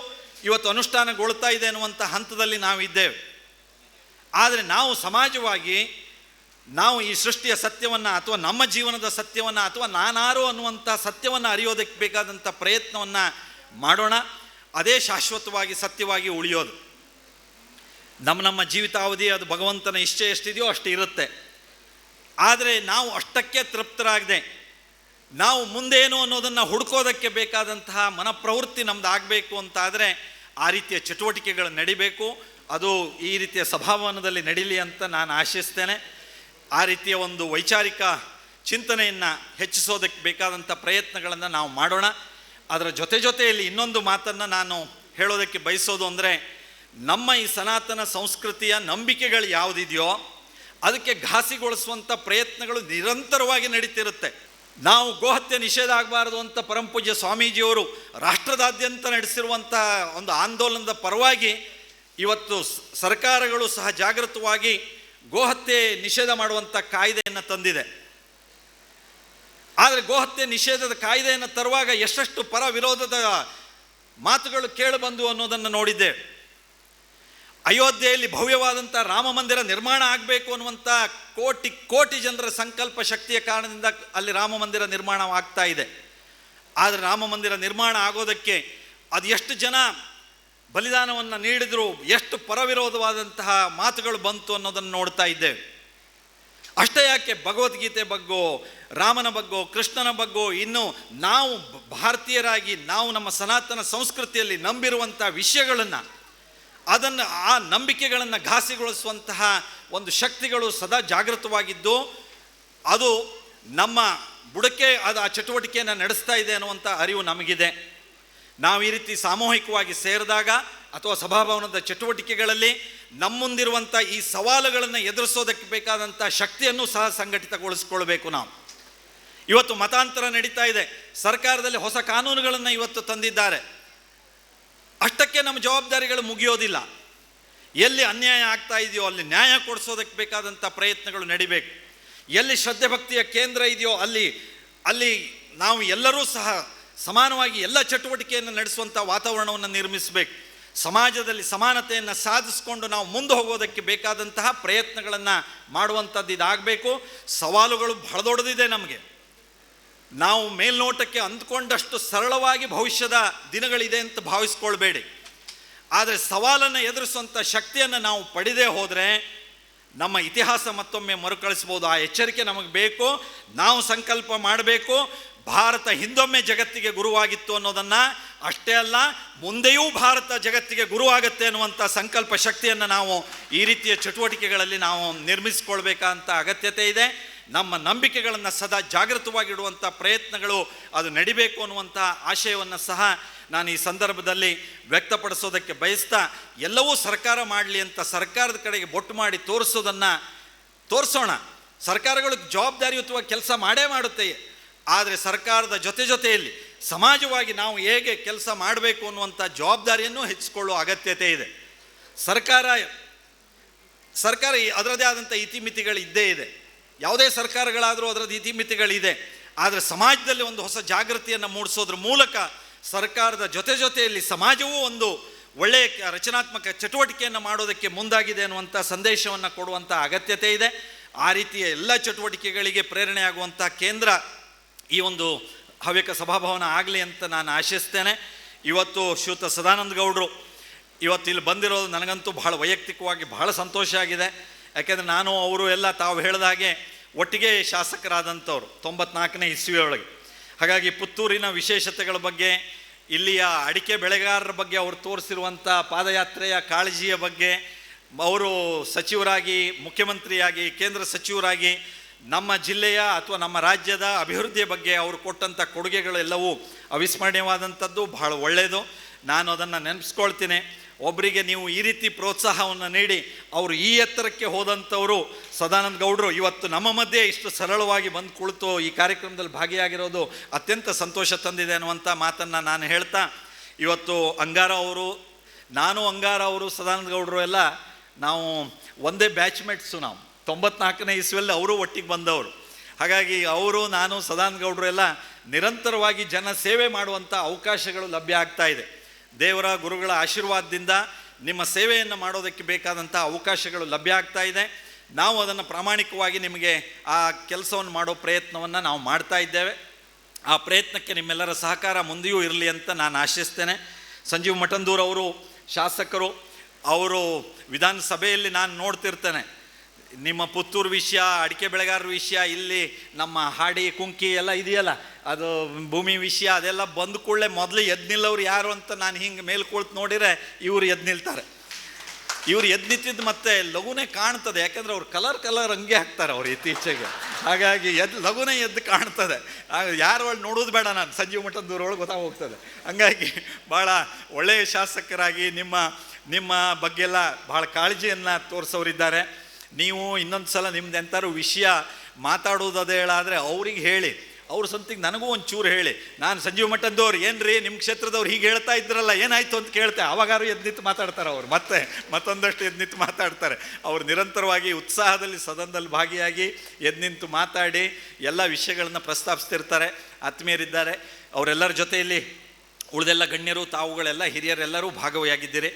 A: ಇವತ್ತು ಅನುಷ್ಠಾನಗೊಳ್ತಾ ಇದೆ ಅನ್ನುವಂಥ ಹಂತದಲ್ಲಿ ನಾವಿದ್ದೇವೆ. ಆದರೆ ನಾವು ಸಮಾಜವಾಗಿ ನಾವು ಈ ಸೃಷ್ಟಿಯ ಸತ್ಯವನ್ನು ಅಥವಾ ನಮ್ಮ ಜೀವನದ ಸತ್ಯವನ್ನು ಅಥವಾ ನಾನಾರು ಅನ್ನುವಂಥ ಸತ್ಯವನ್ನು ಅರಿಯೋದಕ್ಕೆ ಬೇಕಾದಂಥ ಪ್ರಯತ್ನವನ್ನು ಮಾಡೋಣ. ಅದೇ ಶಾಶ್ವತವಾಗಿ ಸತ್ಯವಾಗಿ ಉಳಿಯೋದು. ನಮ್ಮ ಜೀವಿತಾವಧಿ ಅದು ಭಗವಂತನ ಇಚ್ಛೆ ಎಷ್ಟಿದೆಯೋ ಅಷ್ಟು ಇರುತ್ತೆ. ಆದರೆ ನಾವು ಅಷ್ಟಕ್ಕೆ ತೃಪ್ತರಾಗದೆ ನಾವು ಮುಂದೇನು ಅನ್ನೋದನ್ನು ಹುಡುಕೋದಕ್ಕೆ ಬೇಕಾದಂತಹ ಮನಪ್ರವೃತ್ತಿ ನಮ್ದು ಆಗಬೇಕು ಅಂತಾದರೆ ಆ ರೀತಿಯ ಚಟುವಟಿಕೆಗಳು ನಡಿಬೇಕು. ಅದು ಈ ರೀತಿಯ ಸಭಾಭವನದಲ್ಲಿ ನಡೀಲಿ ಅಂತ ನಾನು ಆಶಿಸ್ತೇನೆ. ಆ ರೀತಿಯ ಒಂದು ವೈಚಾರಿಕ ಚಿಂತನೆಯನ್ನು ಹೆಚ್ಚಿಸೋದಕ್ಕೆ ಬೇಕಾದಂಥ ಪ್ರಯತ್ನಗಳನ್ನು ನಾವು ಮಾಡೋಣ. ಅದರ ಜೊತೆಯಲ್ಲಿ ಇನ್ನೊಂದು ಮಾತನ್ನು ನಾನು ಹೇಳೋದಕ್ಕೆ ಬಯಸೋದು ಅಂದರೆ, ನಮ್ಮ ಈ ಸನಾತನ ಸಂಸ್ಕೃತಿಯ ನಂಬಿಕೆಗಳು ಯಾವುದಿದೆಯೋ ಅದಕ್ಕೆ ಘಾಸಿಗೊಳಿಸುವಂಥ ಪ್ರಯತ್ನಗಳು ನಿರಂತರವಾಗಿ ನಡೀತಿರುತ್ತೆ. ನಾವು ಗೋಹತ್ಯೆ ನಿಷೇಧ ಆಗಬಾರದು ಅಂತ ಪರಮಪೂಜ್ಯ ಸ್ವಾಮೀಜಿಯವರು ರಾಷ್ಟ್ರದಾದ್ಯಂತ ನಡೆಸಿರುವಂಥ ಒಂದು ಆಂದೋಲನದ ಪರವಾಗಿ ಇವತ್ತು ಸರ್ಕಾರಗಳು ಸಹ ಜಾಗೃತವಾಗಿ ಗೋಹತ್ಯೆ ನಿಷೇಧ ಮಾಡುವಂಥ ಕಾಯ್ದೆಯನ್ನು ತಂದಿದೆ. ಆದರೆ ಗೋಹತ್ಯೆ ನಿಷೇಧದ ಕಾಯ್ದೆಯನ್ನು ತರುವಾಗ ಎಷ್ಟೆಷ್ಟು ಪರ ವಿರೋಧದ ಮಾತುಗಳು ಕೇಳಿಬಂದು ಅನ್ನೋದನ್ನು ನೋಡಿದ್ದೇವೆ. ಅಯೋಧ್ಯೆಯಲ್ಲಿ ಭವ್ಯವಾದಂಥ ರಾಮ ಮಂದಿರ ನಿರ್ಮಾಣ ಆಗಬೇಕು ಅನ್ನುವಂಥ ಕೋಟಿ ಜನರ ಸಂಕಲ್ಪ ಶಕ್ತಿಯ ಕಾರಣದಿಂದ ಅಲ್ಲಿ ರಾಮ ಮಂದಿರ ನಿರ್ಮಾಣವಾಗ್ತಾ ಇದೆ. ಆದರೆ ರಾಮ ಮಂದಿರ ನಿರ್ಮಾಣ ಆಗೋದಕ್ಕೆ ಅದು ಎಷ್ಟು ಜನ ಬಲಿದಾನವನ್ನು ನೀಡಿದ್ರು, ಎಷ್ಟು ಪರವಿರೋಧವಾದಂತಹ ಮಾತುಗಳು ಬಂತು ಅನ್ನೋದನ್ನು ನೋಡ್ತಾ ಇದ್ದೇವೆ. ಅಷ್ಟೇ ಯಾಕೆ, ಭಗವದ್ಗೀತೆ ಬಗ್ಗೋ, ರಾಮನ ಬಗ್ಗೋ, ಕೃಷ್ಣನ ಬಗ್ಗೋ, ಇನ್ನು ನಾವು ಭಾರತೀಯರಾಗಿ ನಾವು ನಮ್ಮ ಸನಾತನ ಸಂಸ್ಕೃತಿಯಲ್ಲಿ ನಂಬಿರುವಂಥ ವಿಷಯಗಳನ್ನು, ಅದನ್ನು ಆ ನಂಬಿಕೆಗಳನ್ನು ಘಾಸಿಗೊಳಿಸುವಂತಹ ಒಂದು ಶಕ್ತಿಗಳು ಸದಾ ಜಾಗೃತವಾಗಿದ್ದು ಅದು ನಮ್ಮ ಬುಡಕ್ಕೆ ಅದು ಆ ಚಟುವಟಿಕೆಯನ್ನು ನಡೆಸ್ತಾ ಇದೆ ಅನ್ನುವಂಥ ಅರಿವು ನಮಗಿದೆ. ನಾವು ಈ ರೀತಿ ಸಾಮೂಹಿಕವಾಗಿ ಸೇರಿದಾಗ ಅಥವಾ ಸಭಾಭವನದ ಚಟುವಟಿಕೆಗಳಲ್ಲಿ ನಮ್ಮ ಮುಂದಿರುವಂಥ ಈ ಸವಾಲುಗಳನ್ನು ಎದುರಿಸೋದಕ್ಕೆ ಬೇಕಾದಂಥ ಶಕ್ತಿಯನ್ನು ಸಹ ಸಂಘಟಿತಗೊಳಿಸ್ಕೊಳ್ಬೇಕು. ನಾವು ಇವತ್ತು ಮತಾಂತರ ನಡೀತಾ ಇದೆ, ಸರ್ಕಾರದಲ್ಲಿ ಹೊಸ ಕಾನೂನುಗಳನ್ನು ಇವತ್ತು ತಂದಿದ್ದಾರೆ. ಅಷ್ಟಕ್ಕೆ ನಮ್ಮ ಜವಾಬ್ದಾರಿಗಳು ಮುಗಿಯೋದಿಲ್ಲ. ಎಲ್ಲಿ ಅನ್ಯಾಯ ಆಗ್ತಾ ಇದೆಯೋ ಅಲ್ಲಿ ನ್ಯಾಯ ಕೊಡಿಸೋದಕ್ಕೆ ಬೇಕಾದಂಥ ಪ್ರಯತ್ನಗಳು ನಡಿಬೇಕು. ಎಲ್ಲಿ ಶ್ರದ್ಧೆ ಭಕ್ತಿಯ ಕೇಂದ್ರ ಇದೆಯೋ ಅಲ್ಲಿ ನಾವು ಎಲ್ಲರೂ ಸಹ ಸಮಾನವಾಗಿ ಎಲ್ಲ ಚಟುವಟಿಕೆಯನ್ನು ನಡೆಸುವಂಥ ವಾತಾವರಣವನ್ನು ನಿರ್ಮಿಸಬೇಕು. ಸಮಾಜದಲ್ಲಿ ಸಮಾನತೆಯನ್ನು ಸಾಧಿಸಿಕೊಂಡು ನಾವು ಮುಂದೆ ಹೋಗೋದಕ್ಕೆ ಬೇಕಾದಂತಹ ಪ್ರಯತ್ನಗಳನ್ನು ಮಾಡುವಂಥದ್ದು ಇದಾಗಬೇಕು. ಸವಾಲುಗಳು ಬಹಳ ದೊಡ್ಡದಿದೆ ನಮಗೆ. ನಾವು ಮೇಲ್ನೋಟಕ್ಕೆ ಅಂದ್ಕೊಂಡಷ್ಟು ಸರಳವಾಗಿ ಭವಿಷ್ಯದ ದಿನಗಳಿದೆ ಅಂತ ಭಾವಿಸ್ಕೊಳ್ಬೇಡಿ. ಆದರೆ ಸವಾಲನ್ನು ಎದುರಿಸುವಂಥ ಶಕ್ತಿಯನ್ನು ನಾವು ಪಡೆದೇ ಹೋದರೆ ನಮ್ಮ ಇತಿಹಾಸ ಮತ್ತೊಮ್ಮೆ ಮರುಕಳಿಸ್ಬೋದು. ಆ ಎಚ್ಚರಿಕೆ ನಮಗೆ ಬೇಕು. ನಾವು ಸಂಕಲ್ಪ ಮಾಡಬೇಕು, ಭಾರತ ಹಿಂದೊಮ್ಮೆ ಜಗತ್ತಿಗೆ ಗುರುವಾಗಿತ್ತು ಅನ್ನೋದನ್ನು, ಅಷ್ಟೇ ಅಲ್ಲ ಮುಂದೆಯೂ ಭಾರತ ಜಗತ್ತಿಗೆ ಗುರುವಾಗುತ್ತೆ ಅನ್ನುವಂಥ ಸಂಕಲ್ಪ ಶಕ್ತಿಯನ್ನು ನಾವು ಈ ರೀತಿಯ ಚಟುವಟಿಕೆಗಳಲ್ಲಿ ನಾವು ನಿರ್ಮಿಸಿಕೊಳ್ಬೇಕಂತ ಅಗತ್ಯತೆ ಇದೆ. ನಮ್ಮ ನಂಬಿಕೆಗಳನ್ನು ಸದಾ ಜಾಗೃತವಾಗಿಡುವಂಥ ಪ್ರಯತ್ನಗಳು ಅದು ನಡಿಬೇಕು ಅನ್ನುವಂಥ ಆಶಯವನ್ನು ಸಹ ನಾನು ಈ ಸಂದರ್ಭದಲ್ಲಿ ವ್ಯಕ್ತಪಡಿಸೋದಕ್ಕೆ ಬಯಸ್ತಾ, ಎಲ್ಲವೂ ಸರ್ಕಾರ ಮಾಡಲಿ ಅಂತ ಸರ್ಕಾರದ ಕಡೆಗೆ ಬೊಟ್ಟು ಮಾಡಿ ತೋರಿಸೋಣ. ಸರ್ಕಾರಗಳು ಜವಾಬ್ದಾರಿಯುತವಾಗಿ ಕೆಲಸ ಮಾಡೇ ಮಾಡುತ್ತೆ. ಆದರೆ ಸರ್ಕಾರದ ಜೊತೆಯಲ್ಲಿ ಸಮಾಜವಾಗಿ ನಾವು ಹೇಗೆ ಕೆಲಸ ಮಾಡಬೇಕು ಅನ್ನುವಂಥ ಜವಾಬ್ದಾರಿಯನ್ನು ಹೆಚ್ಚಿಕೊಳ್ಳುವ ಅಗತ್ಯತೆ ಇದೆ. ಸರ್ಕಾರ ಅದರದೇ ಆದಂಥ ಇತಿಮಿತಿಗಳು ಇದ್ದೇ ಇದೆ. ಯಾವುದೇ ಸರ್ಕಾರಗಳಾದರೂ ಅದರದ್ದು ಇತಿಮಿತಿಗಳಿದೆ. ಆದರೆ ಸಮಾಜದಲ್ಲಿ ಒಂದು ಹೊಸ ಜಾಗೃತಿಯನ್ನು ಮೂಡಿಸೋದ್ರ ಮೂಲಕ ಸರ್ಕಾರದ ಜೊತೆಯಲ್ಲಿ ಸಮಾಜವೂ ಒಂದು ಒಳ್ಳೆಯ ರಚನಾತ್ಮಕ ಚಟುವಟಿಕೆಯನ್ನು ಮಾಡೋದಕ್ಕೆ ಮುಂದಾಗಿದೆ ಅನ್ನುವಂಥ ಸಂದೇಶವನ್ನು ಕೊಡುವಂಥ ಅಗತ್ಯತೆ ಇದೆ. ಆ ರೀತಿಯ ಎಲ್ಲ ಚಟುವಟಿಕೆಗಳಿಗೆ ಪ್ರೇರಣೆಯಾಗುವಂಥ ಕೇಂದ್ರ ಈ ಒಂದು ಹವ್ಯಕ ಸಭಾಭವನ ಆಗಲಿ ಅಂತ ನಾನು ಆಶಿಸ್ತೇನೆ. ಇವತ್ತು ಶ್ರೀಯುತ ಸದಾನಂದ ಗೌಡರು ಇವತ್ತು ಇಲ್ಲಿ ಬಂದಿರೋದು ನನಗಂತೂ ಬಹಳ ವೈಯಕ್ತಿಕವಾಗಿ ಬಹಳ ಸಂತೋಷ ಆಗಿದೆ. ಯಾಕೆಂದರೆ ನಾನು ಅವರು ಎಲ್ಲ ತಾವು ಹೇಳಿದ ಹಾಗೆ ಒಟ್ಟಿಗೆ ಶಾಸಕರಾದಂಥವ್ರು 94ನೇ ಇಸ್ವಿಯೊಳಗೆ. ಹಾಗಾಗಿ ಪುತ್ತೂರಿನ ವಿಶೇಷತೆಗಳ ಬಗ್ಗೆ, ಇಲ್ಲಿಯ ಅಡಿಕೆ ಬೆಳೆಗಾರರ ಬಗ್ಗೆ ಅವರು ತೋರಿಸಿರುವಂಥ ಪಾದಯಾತ್ರೆಯ ಕಾಳಜಿಯ ಬಗ್ಗೆ, ಅವರು ಸಚಿವರಾಗಿ, ಮುಖ್ಯಮಂತ್ರಿಯಾಗಿ, ಕೇಂದ್ರ ಸಚಿವರಾಗಿ ನಮ್ಮ ಜಿಲ್ಲೆಯ ಅಥವಾ ನಮ್ಮ ರಾಜ್ಯದ ಅಭಿವೃದ್ಧಿಯ ಬಗ್ಗೆ ಅವರು ಕೊಟ್ಟಂಥ ಕೊಡುಗೆಗಳೆಲ್ಲವೂ ಅವಿಸ್ಮರಣೀಯವಾದಂಥದ್ದು, ಬಹಳ ಒಳ್ಳೆಯದು. ನಾನು ಅದನ್ನು ನೆನೆಸ್ಕೊಳ್ತೀನಿ. ಒಬ್ಬರಿಗೆ ನೀವು ಈ ರೀತಿ ಪ್ರೋತ್ಸಾಹವನ್ನು ನೀಡಿ ಅವರು ಈ ಎತ್ತರಕ್ಕೆ ಹೋದಂಥವರು ಸದಾನಂದ ಗೌಡರು ಇವತ್ತು ನಮ್ಮ ಮಧ್ಯೆ ಇಷ್ಟು ಸರಳವಾಗಿ ಬಂದು ಕುಳಿತು ಈ ಕಾರ್ಯಕ್ರಮದಲ್ಲಿ ಭಾಗಿಯಾಗಿರೋದು ಅತ್ಯಂತ ಸಂತೋಷ ತಂದಿದೆ ಅನ್ನುವಂಥ ಮಾತನ್ನು ನಾನು ಹೇಳ್ತಾ, ಇವತ್ತು ಅಂಗಾರ ಅವರು, ನಾನು ಅಂಗಾರ ಅವರು, ಸದಾನಂದ ಗೌಡರು ಎಲ್ಲ ನಾವು ಒಂದೇ ಬ್ಯಾಚ್ಮೇಟ್ಸು. ನಾವು 94ನೇ ಇಸ್ವಿಯಲ್ಲಿ ಅವರು ಒಟ್ಟಿಗೆ ಬಂದವರು. ಹಾಗಾಗಿ ಅವರು, ನಾನು, ಸದಾನಂದ ಗೌಡರು ಎಲ್ಲ ನಿರಂತರವಾಗಿ ಜನ ಸೇವೆ ಮಾಡುವಂಥ ಅವಕಾಶಗಳು ಲಭ್ಯ ಆಗ್ತಾ ಇದೆ. ದೇವರ ಗುರುಗಳ ಆಶೀರ್ವಾದದಿಂದ ನಿಮ್ಮ ಸೇವೆಯನ್ನು ಮಾಡೋದಕ್ಕೆ ಬೇಕಾದಂಥ ಅವಕಾಶಗಳು ಲಭ್ಯ ಆಗ್ತಾ ಇದೆ. ನಾವು ಅದನ್ನು ಪ್ರಾಮಾಣಿಕವಾಗಿ ನಿಮಗೆ ಆ ಕೆಲಸವನ್ನು ಮಾಡೋ ಪ್ರಯತ್ನವನ್ನು ನಾವು ಮಾಡ್ತಾ ಇದ್ದೇವೆ. ಆ ಪ್ರಯತ್ನಕ್ಕೆ ನಿಮ್ಮೆಲ್ಲರ ಸಹಕಾರ ಮುಂದೆಯೂ ಇರಲಿ ಅಂತ ನಾನು ಆಶಿಸ್ತೇನೆ. ಸಂಜೀವ್ ಮಠಂದೂರ್ ಅವರು ಶಾಸಕರು, ಅವರು ವಿಧಾನಸಭೆಯಲ್ಲಿ ನಾನು ನೋಡ್ತಿರ್ತೇನೆ, ನಿಮ್ಮ ಪುತ್ತೂರು ವಿಷಯ, ಅಡಿಕೆ ಬೆಳೆಗಾರರ ವಿಷಯ, ಇಲ್ಲಿ ನಮ್ಮ ಹಾಡಿ ಕುಂಕಿ ಎಲ್ಲ ಇದೆಯಲ್ಲ, ಅದು ಭೂಮಿ ವಿಷಯ, ಅದೆಲ್ಲ ಬಂದ ಕೂಡಲೇ ಮೊದಲು ಎದ್ದು ನಿಲ್ಲವ್ರು ಯಾರು ಅಂತ ನಾನು ಹಿಂಗೆ ಮೇಲೆ ಕುಳಿತು ನೋಡಿದರೆ ಇವರು ಎದ್ದು ನಿಲ್ತಾರೆ. ಇವ್ರು ಎದ್ದು ನಿಂತಿದ್ದು ಮತ್ತೆ ಲಘುನೇ ಕಾಣ್ತದೆ, ಯಾಕಂದರೆ ಅವ್ರು ಕಲರ್ ಹಂಗೆ ಹಾಕ್ತಾರೆ ಅವ್ರು ಇತ್ತೀಚೆಗೆ. ಹಾಗಾಗಿ ಲಘುನೇ ಎದ್ದು ಕಾಣ್ತದೆ. ಯಾರು ಒಳ್ಳೆ ನೋಡೋದು ಬೇಡ, ನಾನು ಸಂಜೀವ್ ಮಠದೂರೊಳಗೆ ಗೊತ್ತಾಗೋಗ್ತದೆ. ಹಂಗಾಗಿ ಭಾಳ ಒಳ್ಳೆಯ ಶಾಸಕರಾಗಿ ನಿಮ್ಮ ಬಗ್ಗೆಲ್ಲ ಭಾಳ ಕಾಳಜಿಯನ್ನು ತೋರಿಸೋರಿದ್ದಾರೆ. ನೀವು ಇನ್ನೊಂದು ಸಲ ನಿಮ್ದು ಎಂಥಾರು ವಿಷಯ ಮಾತಾಡೋದು ಹೇಳಾದರೆ ಅವ್ರಿಗೆ ಹೇಳಿ, ಅವ್ರ ಸ್ವಂತಿಗೆ ನನಗೂ ಒಂದು ಚೂರು ಹೇಳಿ. ನಾನು ಸಂಜೀವ್ ಮಠದವ್ರು, ಏನ್ರಿ ನಿಮ್ಮ ಕ್ಷೇತ್ರದವ್ರು ಹೀಗೆ ಹೇಳ್ತಾ ಇದ್ರಲ್ಲ, ಏನಾಯಿತು ಅಂತ ಕೇಳ್ತೆ. ಅವಾಗಾರು ಎದ್ದು ನಿಂತು ಮಾತಾಡ್ತಾರೆ ಅವರು, ಮತ್ತೊಂದಷ್ಟು ಎದ್ದು ನಿಂತು ಮಾತಾಡ್ತಾರೆ. ಅವರು ನಿರಂತರವಾಗಿ ಉತ್ಸಾಹದಲ್ಲಿ ಸದನದಲ್ಲಿ ಭಾಗಿಯಾಗಿ ಎದ್ದು ನಿಂತು ಮಾತಾಡಿ ಎಲ್ಲ ವಿಷಯಗಳನ್ನು ಪ್ರಸ್ತಾಪಿಸ್ತಿರ್ತಾರೆ. ಆತ್ಮೀಯರಿದ್ದಾರೆ, ಅವರೆಲ್ಲರ ಜೊತೆಯಲ್ಲಿ ಉಳಿದೆಲ್ಲ ಗಣ್ಯರು, ತಾವುಗಳೆಲ್ಲ ಹಿರಿಯರೆಲ್ಲರೂ ಭಾಗವಹಿಯಾಗಿದ್ದೀರಿ.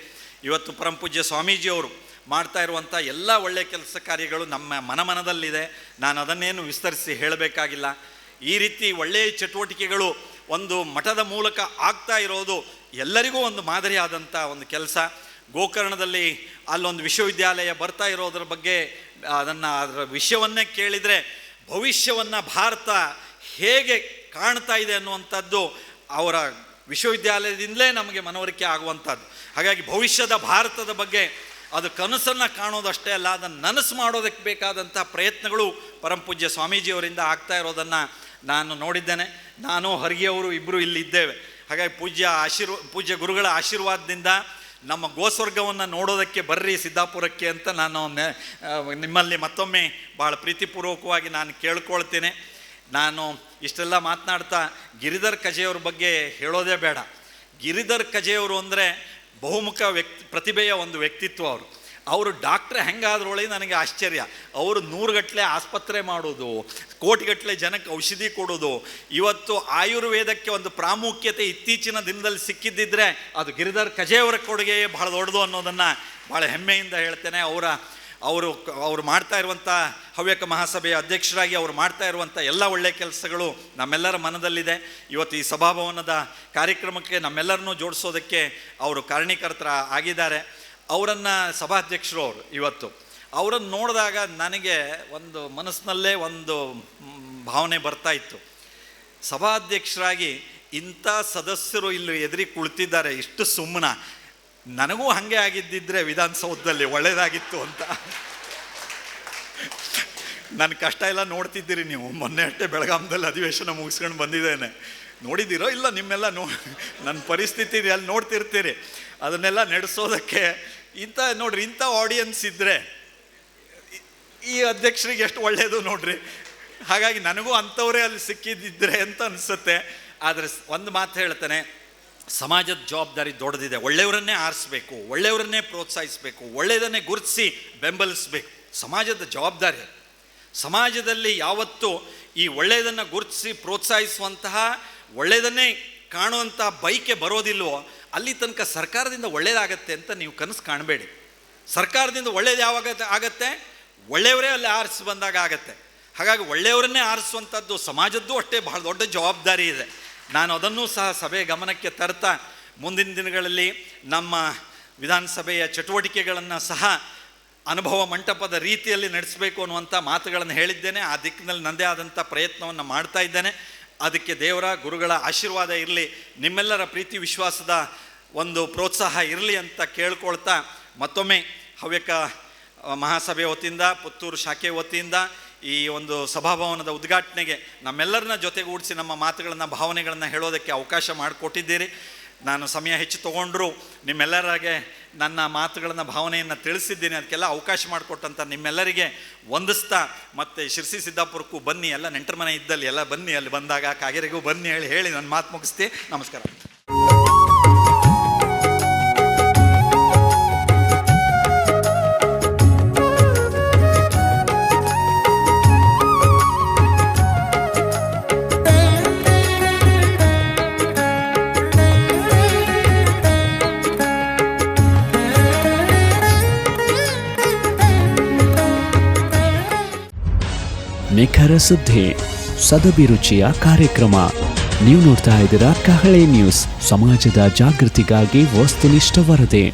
A: ಇವತ್ತು ಪರಮಪೂಜ್ಯ ಸ್ವಾಮೀಜಿಯವರು ಮಾಡ್ತಾ ಇರುವಂಥ ಎಲ್ಲ ಒಳ್ಳೆಯ ಕೆಲಸ ಕಾರ್ಯಗಳು ನಮ್ಮ ಮನದಲ್ಲಿದೆ. ನಾನು ಅದನ್ನೇನು ವಿಸ್ತರಿಸಿ ಹೇಳಬೇಕಾಗಿಲ್ಲ. ಈ ರೀತಿ ಒಳ್ಳೆಯ ಚಟುವಟಿಕೆಗಳು ಒಂದು ಮಠದ ಮೂಲಕ ಆಗ್ತಾ ಇರೋದು ಎಲ್ಲರಿಗೂ ಒಂದು ಮಾದರಿಯಾದಂಥ ಒಂದು ಕೆಲಸ. ಗೋಕರ್ಣದಲ್ಲಿ ಅಲ್ಲೊಂದು ವಿಶ್ವವಿದ್ಯಾಲಯ ಬರ್ತಾ ಇರೋದ್ರ ಬಗ್ಗೆ ಅದರ ವಿಷಯವನ್ನೇ ಕೇಳಿದರೆ ಭವಿಷ್ಯವನ್ನು ಭಾರತ ಹೇಗೆ ಕಾಣ್ತಾ ಇದೆ ಅನ್ನುವಂಥದ್ದು ಅವರ ವಿಶ್ವವಿದ್ಯಾಲಯದಿಂದಲೇ ನಮಗೆ ಮನವರಿಕೆ ಆಗುವಂಥದ್ದು. ಹಾಗಾಗಿ ಭವಿಷ್ಯದ ಭಾರತದ ಬಗ್ಗೆ ಅದು ಕನಸನ್ನು ಕಾಣೋದಷ್ಟೇ ಅಲ್ಲ, ಅದನ್ನು ನನಸು ಮಾಡೋದಕ್ಕೆ ಬೇಕಾದಂಥ ಪ್ರಯತ್ನಗಳು ಪರಮಪೂಜ್ಯ ಸ್ವಾಮೀಜಿಯವರಿಂದ ಆಗ್ತಾ ಇರೋದನ್ನು ನಾನು ನೋಡಿದ್ದೇನೆ. ನಾನು ಹರ್ಗಿಯವರು ಇಬ್ಬರು ಇಲ್ಲಿದ್ದೇವೆ. ಹಾಗಾಗಿ ಪೂಜ್ಯ ಗುರುಗಳ ಆಶೀರ್ವಾದದಿಂದ ನಮ್ಮ ಗೋಸ್ವರ್ಗವನ್ನು ನೋಡೋದಕ್ಕೆ ಬರ್ರಿ ಸಿದ್ದಾಪುರಕ್ಕೆ ಅಂತ ನಾನು ನಿಮ್ಮಲ್ಲಿ ಮತ್ತೊಮ್ಮೆ ಭಾಳ ಪ್ರೀತಿಪೂರ್ವಕವಾಗಿ ನಾನು ಕೇಳ್ಕೊಳ್ತೇನೆ. ನಾನು ಇಷ್ಟೆಲ್ಲ ಮಾತನಾಡ್ತಾ ಗಿರಿಧರ್ ಕಜೆಯವ್ರ ಬಗ್ಗೆ ಹೇಳೋದೇ ಬೇಡ. ಗಿರಿಧರ್ ಕಜೆಯವರು ಅಂದರೆ ಬಹುಮುಖ ಪ್ರತಿಭೆಯ ಒಂದು ವ್ಯಕ್ತಿತ್ವ. ಅವರು ಡಾಕ್ಟ್ರೆ ಹೆಂಗಾದ್ರೊಳಗೆ ನನಗೆ ಆಶ್ಚರ್ಯ. ಅವರು 100 ಗಟ್ಟಲೆ ಆಸ್ಪತ್ರೆ ಮಾಡೋದು, ಕೋಟಿಗಟ್ಟಲೆ ಜನಕ್ಕೆ ಔಷಧಿ ಕೊಡೋದು. ಇವತ್ತು ಆಯುರ್ವೇದಕ್ಕೆ ಒಂದು ಪ್ರಾಮುಖ್ಯತೆ ಇತ್ತೀಚಿನ ದಿನದಲ್ಲಿ ಸಿಕ್ಕಿದ್ದಿದ್ರೆ ಅದು ಗಿರಿಧರ್ ಕಜೆಯವರ ಕೊಡುಗೆ ಬಹಳ ದೊಡ್ಡದು ಅನ್ನೋದನ್ನು ಭಾಳ ಹೆಮ್ಮೆಯಿಂದ ಹೇಳ್ತೇನೆ. ಅವರು ಮಾಡ್ತಾ ಇರುವಂಥ ಹವ್ಯಕ ಮಹಾಸಭೆಯ ಅಧ್ಯಕ್ಷರಾಗಿ ಅವರು ಮಾಡ್ತಾ ಇರುವಂಥ ಎಲ್ಲ ಒಳ್ಳೆಯ ಕೆಲಸಗಳು ನಮ್ಮೆಲ್ಲರ ಮನದಲ್ಲಿದೆ. ಇವತ್ತು ಈ ಸಭಾಭವನದ ಕಾರ್ಯಕ್ರಮಕ್ಕೆ ನಮ್ಮೆಲ್ಲರನ್ನೂ ಜೋಡಿಸೋದಕ್ಕೆ ಅವರು ಕಾರಣೀಕರ್ತರ ಆಗಿದ್ದಾರೆ. ಅವರನ್ನು ಸಭಾಧ್ಯಕ್ಷರು ಇವತ್ತು ಅವರನ್ನು ನೋಡಿದಾಗ ನನಗೆ ಒಂದು ಮನಸ್ಸಿನಲ್ಲೇ ಒಂದು ಭಾವನೆ ಬರ್ತಾ ಇತ್ತು. ಸಭಾಧ್ಯಕ್ಷರಾಗಿ ಇಂಥ ಸದಸ್ಯರು ಇಲ್ಲಿ ಎದುರಿಗೆ ಕುಳಿತಿದ್ದಾರೆ, ಇಷ್ಟು ಸುಮ್ಮನ. ನನಗೂ ಹಾಗೆ ಆಗಿದ್ದಿದ್ರೆ ವಿಧಾನಸೌಧದಲ್ಲಿ ಒಳ್ಳೆಯದಾಗಿತ್ತು ಅಂತ. ನನ್ನ ಕಷ್ಟ ಎಲ್ಲ ನೋಡ್ತಿದ್ದೀರಿ ನೀವು. ಮೊನ್ನೆ ಅಷ್ಟೇ ಬೆಳಗಾಮದಲ್ಲಿ ಅಧಿವೇಶನ ಮುಗಿಸ್ಕೊಂಡು ಬಂದಿದ್ದೇನೆ. ನೋಡಿದ್ದೀರೋ ಇಲ್ಲ ನಿಮ್ಮೆಲ್ಲ ನನ್ನ ಪರಿಸ್ಥಿತಿ ಅಲ್ಲಿ ನೋಡ್ತಿರ್ತೀರಿ. ಅದನ್ನೆಲ್ಲ ನಡೆಸೋದಕ್ಕೆ ನೋಡ್ರಿ, ಇಂಥ ಆಡಿಯನ್ಸ್ ಇದ್ದರೆ ಈ ಅಧ್ಯಕ್ಷರಿಗೆ ಎಷ್ಟು ಒಳ್ಳೆಯದು ನೋಡ್ರಿ. ಹಾಗಾಗಿ ನನಗೂ ಅಂಥವರೇ ಅಲ್ಲಿ ಸಿಕ್ಕಿದ್ದಿದ್ರೆ ಅಂತ ಅನಿಸುತ್ತೆ. ಆದರೆ ಒಂದು ಮಾತು ಹೇಳ್ತೇನೆ, ಸಮಾಜದ ಜವಾಬ್ದಾರಿ ದೊಡ್ಡದಿದೆ. ಒಳ್ಳೆಯವರನ್ನೇ ಆರಿಸ್ಬೇಕು, ಒಳ್ಳೆಯವರನ್ನೇ ಪ್ರೋತ್ಸಾಹಿಸಬೇಕು, ಒಳ್ಳೆಯದನ್ನೇ ಗುರುತಿಸಿ ಬೆಂಬಲಿಸಬೇಕು. ಸಮಾಜದ ಜವಾಬ್ದಾರಿ. ಸಮಾಜದಲ್ಲಿ ಯಾವತ್ತೂ ಈ ಒಳ್ಳೆಯದನ್ನು ಗುರುತಿಸಿ ಪ್ರೋತ್ಸಾಹಿಸುವಂತಹ, ಒಳ್ಳೆಯದನ್ನೇ ಕಾಣುವಂಥ ಬೈಕೆ ಬರೋದಿಲ್ವೋ ಅಲ್ಲಿ ತನಕ ಸರ್ಕಾರದಿಂದ ಒಳ್ಳೆಯದಾಗತ್ತೆ ಅಂತ ನೀವು ಕನಸು ಕಾಣಬೇಡಿ. ಸರ್ಕಾರದಿಂದ ಒಳ್ಳೆಯದು ಯಾವಾಗ ಆಗತ್ತೆ? ಒಳ್ಳೆಯವರೇ ಅಲ್ಲಿ ಆರಿಸಿ ಬಂದಾಗ ಆಗತ್ತೆ. ಹಾಗಾಗಿ ಒಳ್ಳೆಯವರನ್ನೇ ಆರಿಸುವಂಥದ್ದು ಸಮಾಜದ್ದು ಅಷ್ಟೇ ಬಹಳ ದೊಡ್ಡ ಜವಾಬ್ದಾರಿ ಇದೆ. ನಾನು ಅದನ್ನೂ ಸಹ ಸಭೆ ಗಮನಕ್ಕೆ ತರ್ತಾ ಮುಂದಿನ ದಿನಗಳಲ್ಲಿ ನಮ್ಮ ವಿಧಾನಸಭೆಯ ಚಟುವಟಿಕೆಗಳನ್ನು ಸಹ ಅನುಭವ ಮಂಟಪದ ರೀತಿಯಲ್ಲಿ ನಡೆಸಬೇಕು ಅನ್ನುವಂಥ ಮಾತುಗಳನ್ನು ಹೇಳಿದ್ದೇನೆ. ಆ ದಿಕ್ಕಿನಲ್ಲಿ ನನ್ನದೇ ಆದಂಥ ಪ್ರಯತ್ನವನ್ನು ಮಾಡ್ತಾ ಇದ್ದೇನೆ. ಅದಕ್ಕೆ ದೇವರ ಗುರುಗಳ ಆಶೀರ್ವಾದ ಇರಲಿ, ನಿಮ್ಮೆಲ್ಲರ ಪ್ರೀತಿ ವಿಶ್ವಾಸದ ಒಂದು ಪ್ರೋತ್ಸಾಹ ಇರಲಿ ಅಂತ ಕೇಳ್ಕೊಳ್ತಾ, ಮತ್ತೊಮ್ಮೆ ಹವ್ಯಕ ಮಹಾಸಭೆ ವತಿಯಿಂದ, ಪುತ್ತೂರು ಶಾಖೆ ವತಿಯಿಂದ ಈ ಒಂದು ಸಭಾಭವನದ ಉದ್ಘಾಟನೆಗೆ ನಮ್ಮೆಲ್ಲರನ್ನ ಜೊತೆಗೂಡಿಸಿ ನಮ್ಮ ಮಾತುಗಳನ್ನು, ಭಾವನೆಗಳನ್ನು ಹೇಳೋದಕ್ಕೆ ಅವಕಾಶ ಮಾಡಿಕೊಟ್ಟಿದ್ದೀರಿ. ನಾನು ಸಮಯ ಹೆಚ್ಚು ತೊಗೊಂಡ್ರು ನಿಮ್ಮೆಲ್ಲರಿಗೆ ನನ್ನ ಮಾತುಗಳನ್ನು, ಭಾವನೆಯನ್ನು ತಿಳಿಸಿದ್ದೀನಿ. ಅದಕ್ಕೆಲ್ಲ ಅವಕಾಶ ಮಾಡಿಕೊಟ್ಟಂಥ ನಿಮ್ಮೆಲ್ಲರಿಗೆ ವಂದಿಸ್ತಾ, ಮತ್ತು ಶಿರ್ಸಿ ಸಿದ್ದಾಪುರಕ್ಕೂ ಬನ್ನಿ, ಎಲ್ಲ ನೆಂಟರ ಮನೆ ಇದ್ದಲ್ಲಿ ಎಲ್ಲ ಬನ್ನಿ, ಅಲ್ಲಿ ಬಂದಾಗ ಕಾಗೇರಿಗೂ ಬನ್ನಿ ಹೇಳಿ ನನ್ನ ಮಾತು ಮುಗಿಸ್ತೀನಿ. ನಮಸ್ಕಾರ.
B: ನಿಖರ ಸುದ್ದಿ, ಸದಭಿರುಚಿಯ ಕಾರ್ಯಕ್ರಮ. ನೀವು ನೋಡ್ತಾ ಇದ್ದೀರಾ ಕಹಳೆ ನ್ಯೂಸ್, ಸಮಾಜದ ಜಾಗೃತಿಗಾಗಿ ವಸ್ತುನಿಷ್ಠ ವರದಿ.